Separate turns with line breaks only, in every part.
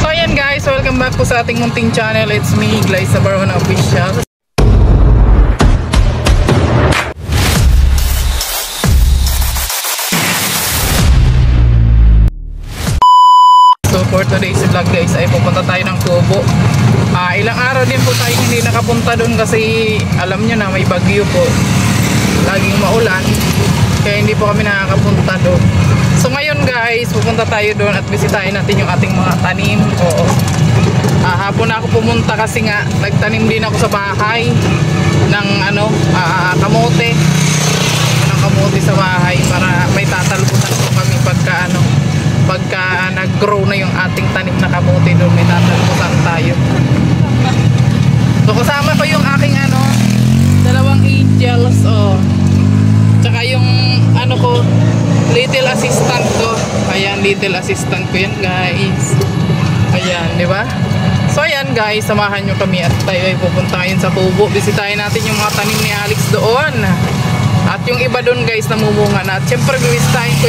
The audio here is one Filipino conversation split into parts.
So ayan guys, welcome back po sa ating munting channel. It's me, Glyza Barona Official. So for today's vlog guys ay pupunta tayo ng Kubo. Ilang araw din po tayo hindi nakapunta doon kasi alam nyo na may bagyo po. Laging maulan. Kaya hindi po kami nakakapunta doon. So ngayon guys, pupunta tayo doon at bisitahin natin yung ating mga tanim. Oo. Hapon na ako pumunta kasi nga nagtanim din ako sa bahay ng kamote. Ng kamote sa bahay para may tatalbutan po kami pagka nag-grow na yung ating tanim na kamote doon, may tatalbutan tayo. So kasama ko yung aking dalawang angels, tsaka yung little assistant ko. Ayan, little assistant ko yan guys. Ayan, di ba? So ayan guys, samahan nyo kami at tayo ay pupunta ngayon sa Kubo. Bisitahin natin yung mga tanim ni Alex doon. At yung iba doon guys, namumunga na. At syempre bisitahin ko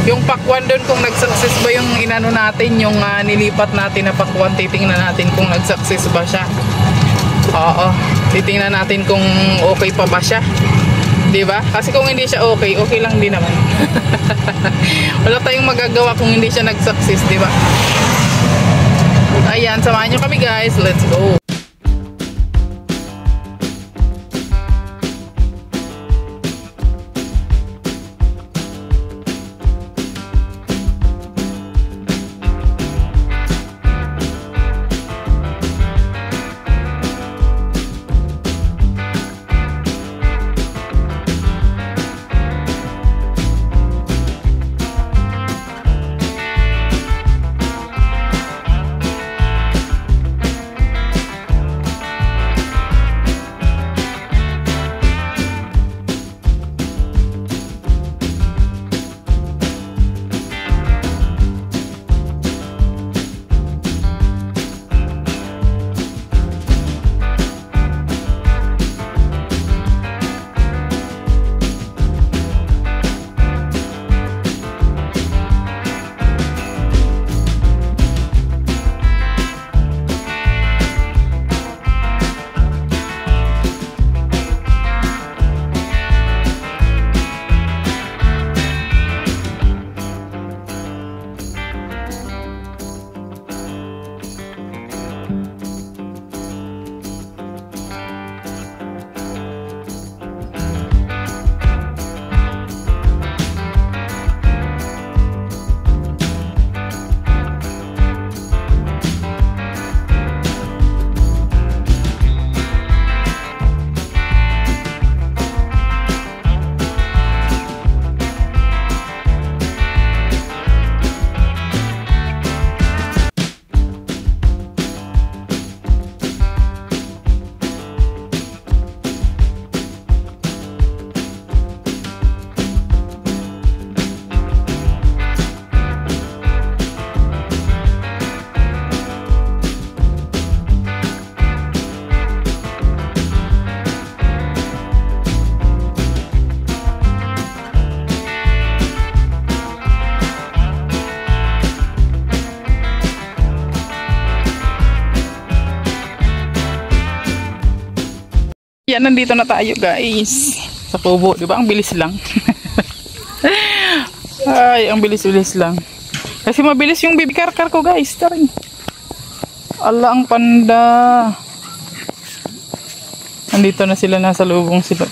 yung pakwan doon kung nag-success ba yung natin, yung nilipat natin na pakwan. Titingnan natin kung nag-success ba siya. Oo, titingnan natin kung okay pa ba siya. Diba? Kasi kung hindi siya okay, okay lang din naman. Wala tayong magagawa kung hindi siya nag-success, diba? Ayan, samahan nyo kami guys. Let's go! Yan, nandito na tayo guys sa Kubo, di ba? Ang bilis lang. Ay, ang bilis-bilis lang. Kasi mabilis yung baby car ko guys. Taring. Ala, ang panda. Nandito na sila, nasa lubong sila.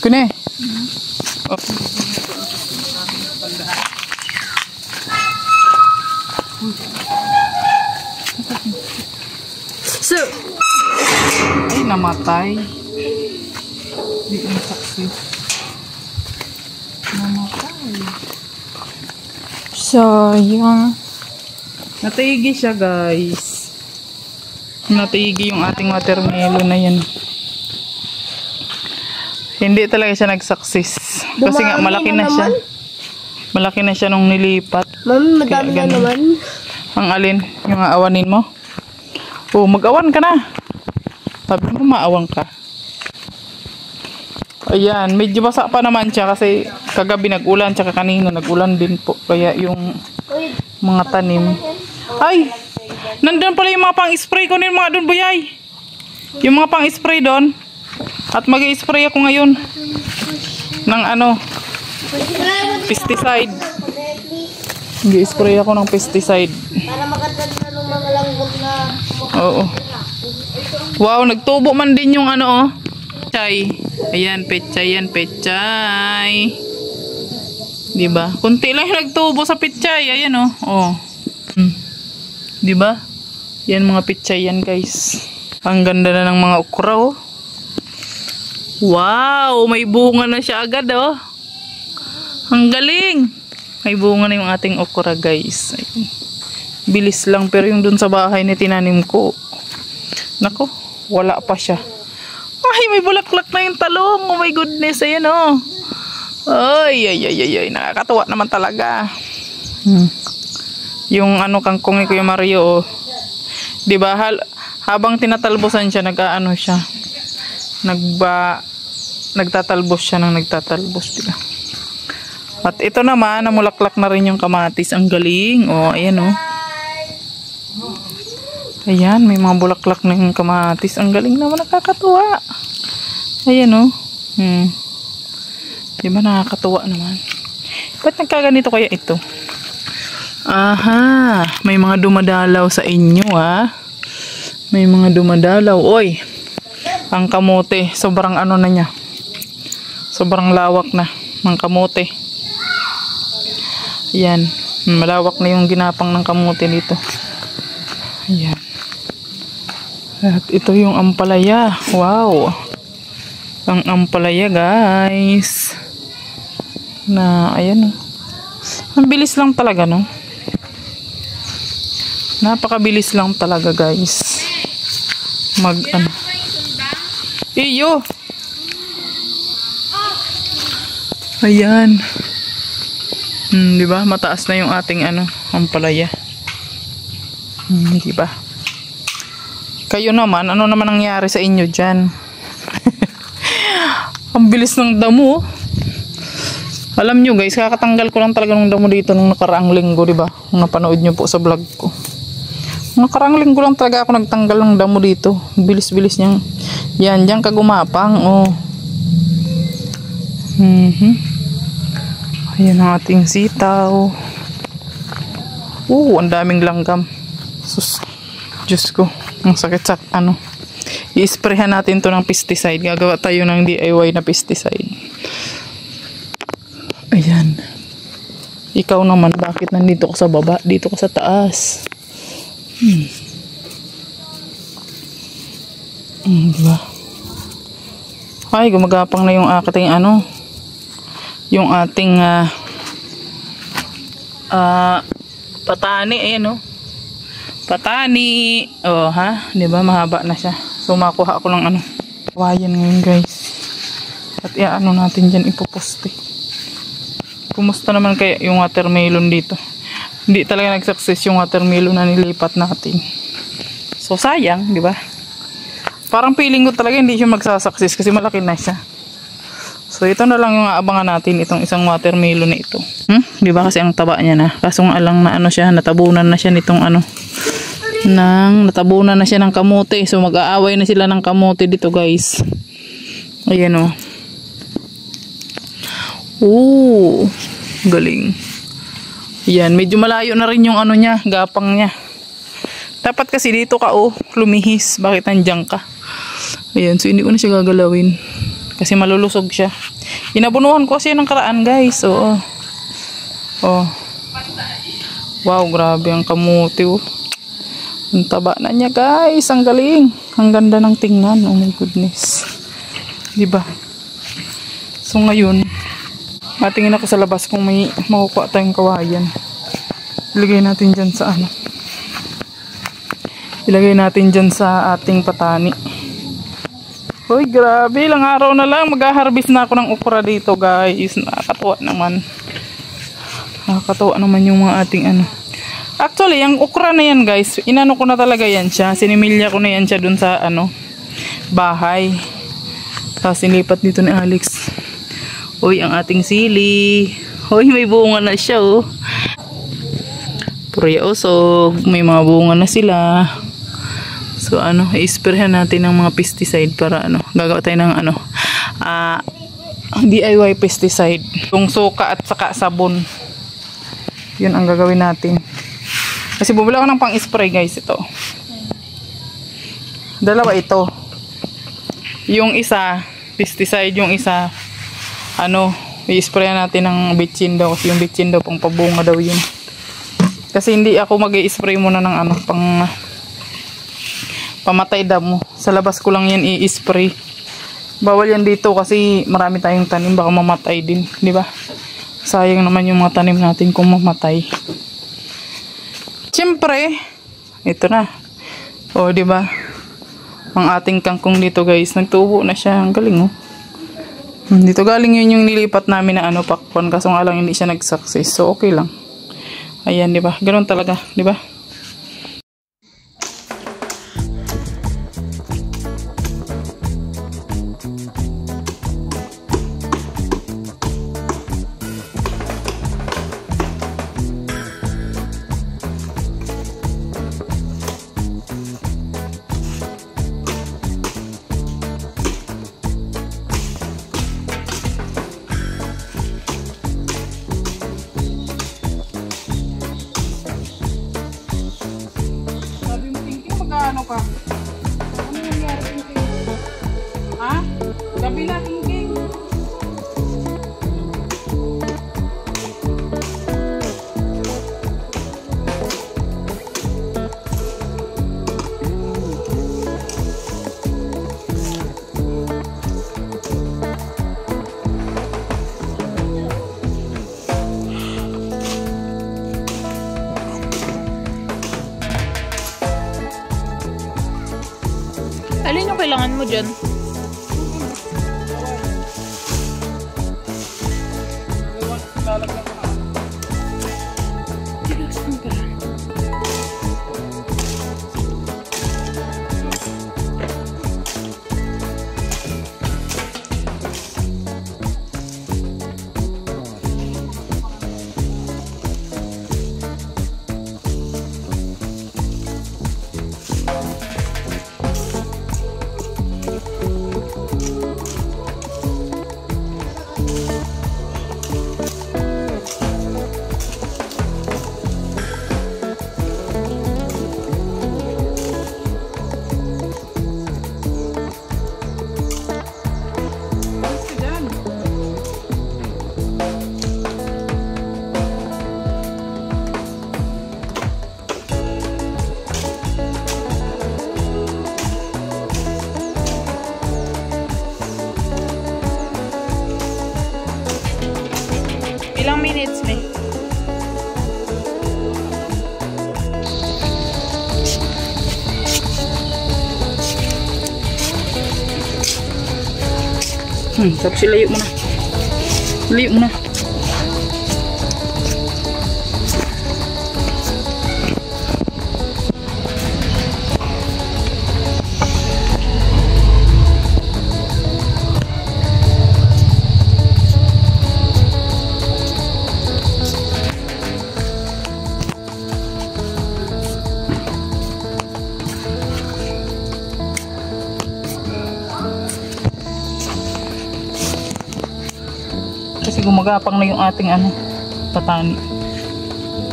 Kune. Oh. So, ay namatay. Di ang saksi. Namatay. Sayang. Natigi siya guys. Natigi yung ating watermelon na yan. Hindi talaga siya nag-success. Kasi nga malaki na siya. Malaki na siya nung nilipat.
Ma'am, madami na naman.
Ang alin? Yung aawanin mo? Oh, mag-awan ka na. Sabi mo, maawang ka. Ayan, medyo basa pa naman siya kasi kagabi nag-ulan, tsaka kanina nag-ulan din po. Kaya yung mga tanim. Ay! Nandun pala yung mga pang-spray ko, yung mga doon, Buyay. Yung mga pang-spray doon. At mag-i-spray ako ngayon ng ano, pesticide. Mag-i-spray ako ng pesticide.
Para makatad na ng mga langgam na...
Oo. Wow, nagtubo man din yung ano, oh. Pechay. Ayan, pechay yan, pechay. Diba? Kunti lang yung nagtubo sa pechay. Ayan, oh. Oh. Diba? Yan mga pechay yan, guys. Ang ganda na ng mga okra, oh. Wow, may bunga na siya agad, oh. Ang galing. May bunga na yung ating okra, guys. Ayun. Bilis lang, pero yung dun sa bahay na tinanim ko, nako, wala pa siya. Ay, may bulaklak na yung talong. Oh my goodness, ayan, oh. Ay, nakakatuwa naman talaga. Yung ano, kangkong ni Kuya Mario, oh. Diba, habang tinatalbosan siya, nag-aano siya. Nagtatalbos siya ng nagtatalbos, diba? At ito naman, namulaklak na rin yung kamatis. Ang galing. Oh, ayan, oh. Ayan, may mga bulaklak na yung kamatis. Ang galing naman, nakakatuwa. Ayan, oh. Diba, nakakatuwa naman. Ba't nagkaganito kaya ito? Aha, may mga dumadalaw sa inyo, ah. May mga dumadalaw. Oy, ang kamote, sobrang ano na niya. Sobrang lawak na ng kamote. Ayan, malawak na yung ginapang ng kamote dito. Ayan. At ito yung ampalaya. Wow. Ang ampalaya, guys. Na, ayan. Ang bilis lang talaga, no? Napakabilis lang talaga, guys. Ano. Iyo! Ayan. Diba? Mataas na yung ating ano, ampalaya. Diba? Kayo naman, ano naman nangyari sa inyo dyan? Ang bilis ng damo. Alam nyo, guys, kakatanggal ko lang talaga ng damo dito nung nakaraang linggo, diba? Kung napanood nyo po sa vlog ko. Nakaraang linggo lang talaga ako nagtanggal ng damo dito. Bilis-bilis niyang. Yan, diyan kagumapang. Oh. Ayan ang ating sitaw. Ang daming langgam. Sus, Diyos ko. Ang sakit sa ano. I-sprayhan natin to ng pesticide. Gagawa tayo ng DIY na pesticide. Ayan. Ikaw naman, bakit nandito ka sa baba? Dito ka sa taas. Diba? Ay, gumagapang na yung ating ano. Yung ating patani. Ayan, oh. Patani. Oh, ha? Diba? Mahaba na siya. So, makuha ako ng ano. Kawayan ngayon, guys. At iaano natin dyan, ipoposte. Kumusta naman kaya yung watermelon dito? Hindi talaga nag-success yung watermelon na nilipat natin. So, sayang, di ba? Parang feeling ko talaga hindi siya magsasucess kasi malaki na siya. So, ito na lang yung aabangan natin, itong isang watermelon na ito. Di ba? Kasi ang taba niya na. Kaso nga lang na ano siya, natabunan na siya nitong ano. Natabunan na siya ng kamote. So, mag-aaway na sila ng kamote dito, guys. Ayan, oh. Galing. Yan, medyo malayo na rin yung ano niya, gapang niya. Dapat kasi dito ka, oh, lumihis. Bakit nandiyan ka? Ayan, so hindi ko na siya gagalawin. Kasi malulusog siya. Inabunuhan ko kasi ng karaan, guys. Oo. Oh. Wow, grabe ang kamote, oh. Ang taba na niya, guys. Ang galing. Ang ganda ng tingnan. Oh my goodness. Diba? So ngayon, matingin ako sa labas kung may makukuha tayong kawayan. Ilagay natin dyan sa ano. Ilagay natin dyan sa ating patani. Hoy, grabe. Ilang araw na lang. Mag-harvest na ako ng okra dito, guys. Nakakatuwa naman. Nakakatuwa naman yung mga ating ano. Actually, yung okra na yan guys, inano ko na talaga yan siya. Sinimilya ko na yan siya dun sa ano, bahay. Tapos sinipat dito ni Alex. Uy, ang ating sili. Uy, may bunga na siya oh. Puro yausog. May mga bunga na sila. So ano, i-sprayhan natin ng mga pesticide para ano, gagawa tayo ng ano, DIY pesticide. Yung suka at saka sabon. Yun ang gagawin natin. Kasi bumili ako ng pang-spray guys, ito. Dalawa ito. Yung isa, pesticide, yung isa, ano, i-spray natin ng bitchin daw. Kasi yung bitchin daw, pang pabunga daw yun. Kasi hindi ako mag-i-spray muna ng ano, pang pamatay damo. Sa labas ko lang yan i-spray. Bawal yan dito kasi marami tayong tanim, baka mamatay din, di ba? Sayang naman yung mga tanim natin kung mamatay. Siyempre, ito na. O, di ba? Ang ating kangkong dito, guys, nagtubo na siya. Ang galing, oh. Dito galing yun yung nilipat namin na ano, pakwan. Kaso nga lang hindi siya nag-success. So, okay lang. Ayan, di ba? Ganun talaga, di ba? Ano ka? Ano nangyari King? Ha? Gabi na King.
Alin yung kailangan mo dyan? Ilang minutes, me?
Tapos layo mo na. Layo mo na. Kasi gumagapang na yung ating ano, patani.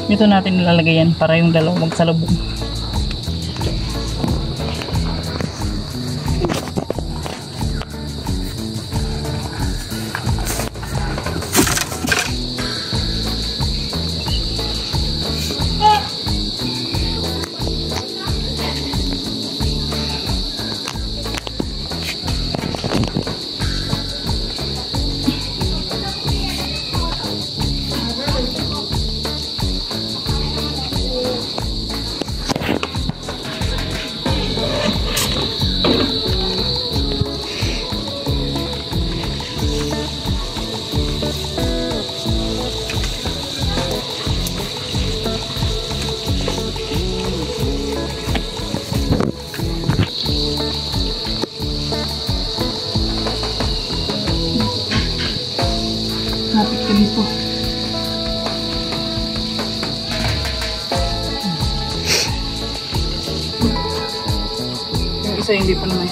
Ito natin nilalagay yan para yung dalaw magsalubong. isa hindi pa naman.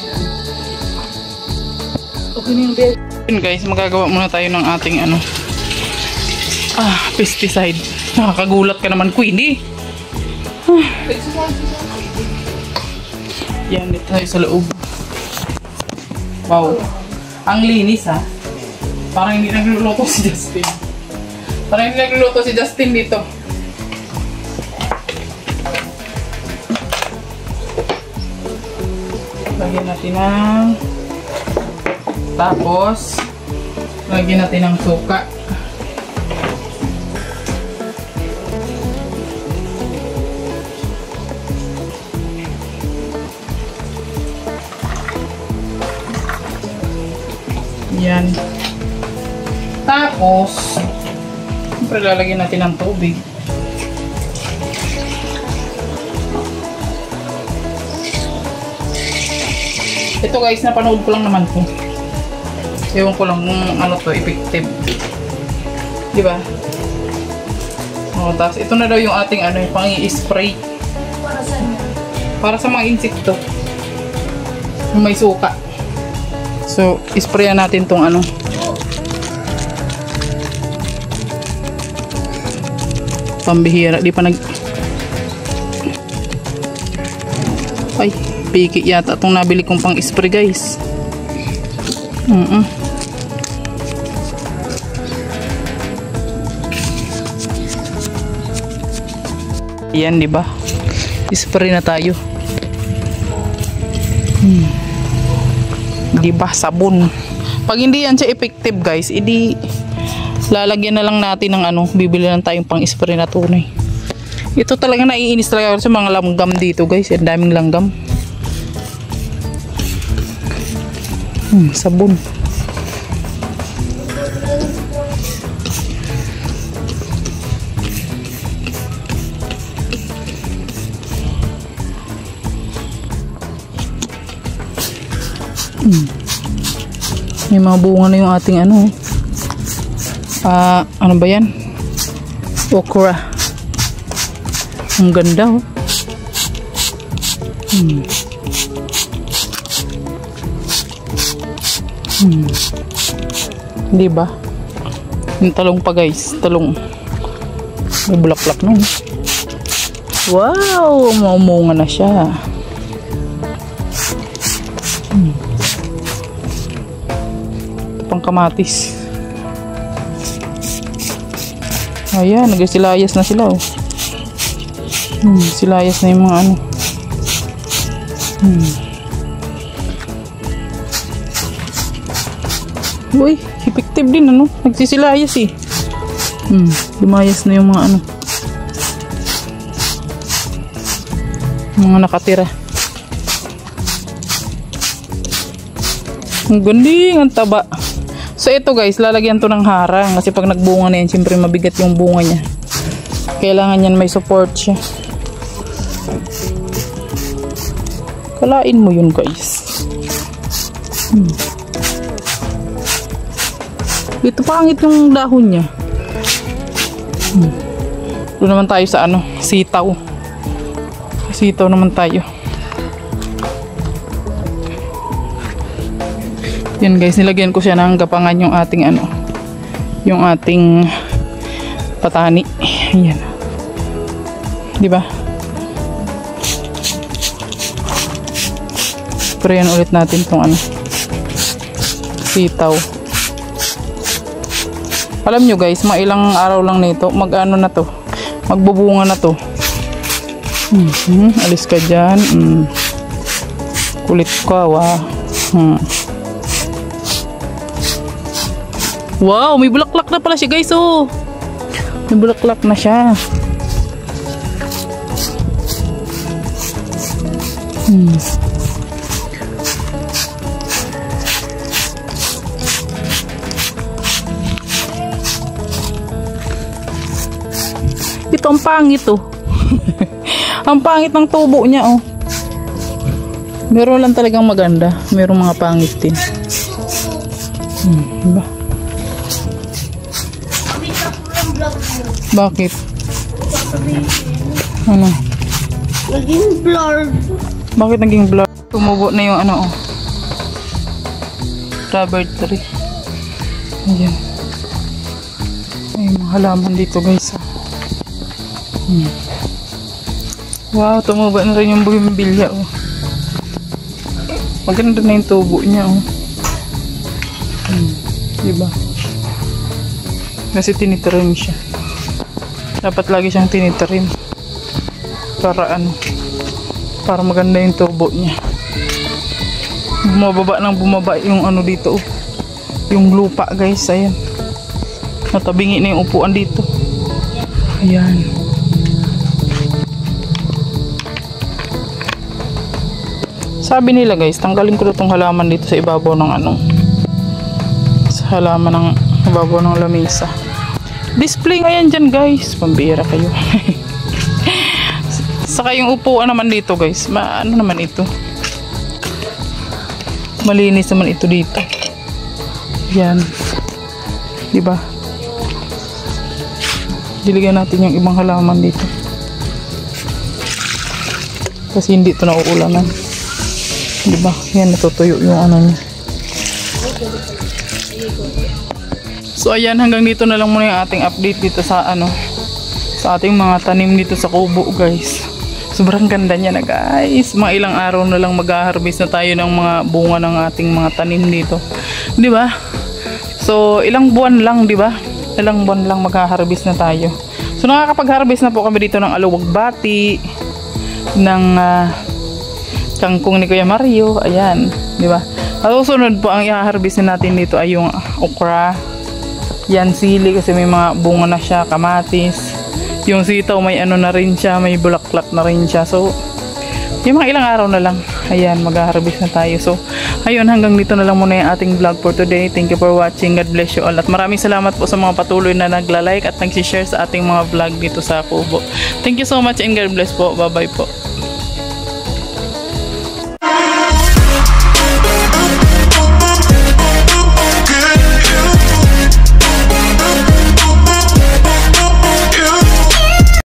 Okay na yung bed. Guys, magagawa muna tayo ng ating pesticide. Nakakagulat ka naman, Queenie. Yan, dito tayo sa loob. Wow. Ang linis, ha? Parang hindi nagluluto si Justin. Parang hindi nagluluto si Justin dito. Lagyan natin ng... Tapos, lagyan natin ng suka. Yan. Tapos, siyempre lalagyan natin ng tubig. Ito guys, napanood ko lang naman po. Ewan ko lang kung ano to, effective. Diba? O, tapos ito na daw yung ating yung pang-i-spray.
Para saan yan?
Para sa mga insekto. Yung may suka. So, isprayan natin tong pambihira. Di pa Ay, piki yata itong nabili kong pang spray guys. Yan, di ba? Spray na tayo. Di ba, sabon. Pag hindi yan siya effective guys, edi lalagyan na lang natin ng bibili lang tayong pang spray na tunay. Ito talaga naiinis talaga sa mga langgam dito guys. Ang daming langgam. Sabon. May mga bunga na yung ating ano ba yan? Okra. Ang ganda oh. Diba? Yung talong pa guys. Talong. May bulaklak no. Wow! Maumunga na siya. Pang kamatis. Ayan, nagsilayas na sila oh. Silayas na yung mga Uy, effective din nagsisilayas eh. Lumayas na yung mga mga nakatira. Ang ganding, ang taba. So ito guys, lalagyan to ng harang kasi pag nagbunga na yan, siyempre mabigat yung bunga niya. Kailangan yan may support siya. Kalain mo yun guys. Ito pangit yung dahon niya. Doon naman tayo sa sitaw. Sitaw naman tayo. Yan guys, nilagyan ko siya ng gapangan yung ating yung ating patani. Ayan. Diba? Sprayan ulit natin tong sitaw. Alam nyo guys, mga ilang araw lang nito, na to, magbubunga na to. Alis ka dyan. Kulit ka, wow. Wow, may bulaklak na pala siya guys, oh. May bulaklak na siya. Ito ang pangit oh. Ang pangit ng tubo niya oh. Meron lang talagang maganda, meron mga pangit din. Diba? Bakit? Ano?
Naging blurred.
Bakit naging blurred? Tumubo na yung ano, oh. Rubber tree. Ayan. May mga halaman dito, guys. Wow, tumubo na rin yung bougainvillea, oh. Maganda na yung tubo niya, oh. Diba? Kasi tinitrim siya. Dapat lagi siyang tinitrim. Para ano, para maganda yung tubo niya. Bumaba yung ano dito, oh. Yung lupa, guys. Ayan. Natabingi na yung upuan dito. Ayan. Sabi nila, guys, tanggalin ko na itong halaman dito sa ibabaw ng ano, sa halaman ng ibabaw ng lamesa. Display nga yan dyan, guys. Pambira kayo. Saka yung upuan naman dito, guys. Ano naman ito? Malinis naman ito dito. Yan. Diba? Diligan natin yung ibang halaman dito. Kasi hindi ito nauulanan. Diba? Yan, natutuyo yung ano niya. So, ayan. Hanggang dito na lang muna yung ating update dito sa ano, sa ating mga tanim dito sa kubo, guys. Sobrang ganda niya na, guys. Mga ilang araw na lang mag-harvest na tayo ng mga bunga ng ating mga tanim dito. Di ba? So, ilang buwan lang, di ba? Ilang buwan lang mag-harvest na tayo. So, nakakapag-harvest na po kami dito ng aluwagbati, ng kangkong ni Kuya Mario. Ayan, di ba? At susunod po ang i-harvest natin dito ay yung okra. Yan, sili kasi may mga bunga na siya, kamatis. Yung sitaw may ano na rin siya, may bulaklak na rin siya. So, yung mga ilang araw na lang, ayan, mag-harvest na tayo. So, ayun, hanggang dito na lang muna yung ating vlog for today. Thank you for watching. God bless you all. At maraming salamat po sa mga patuloy na nagla-like at nag-share sa ating mga vlog dito sa Kubo. Thank you so much and God bless po. Bye-bye po.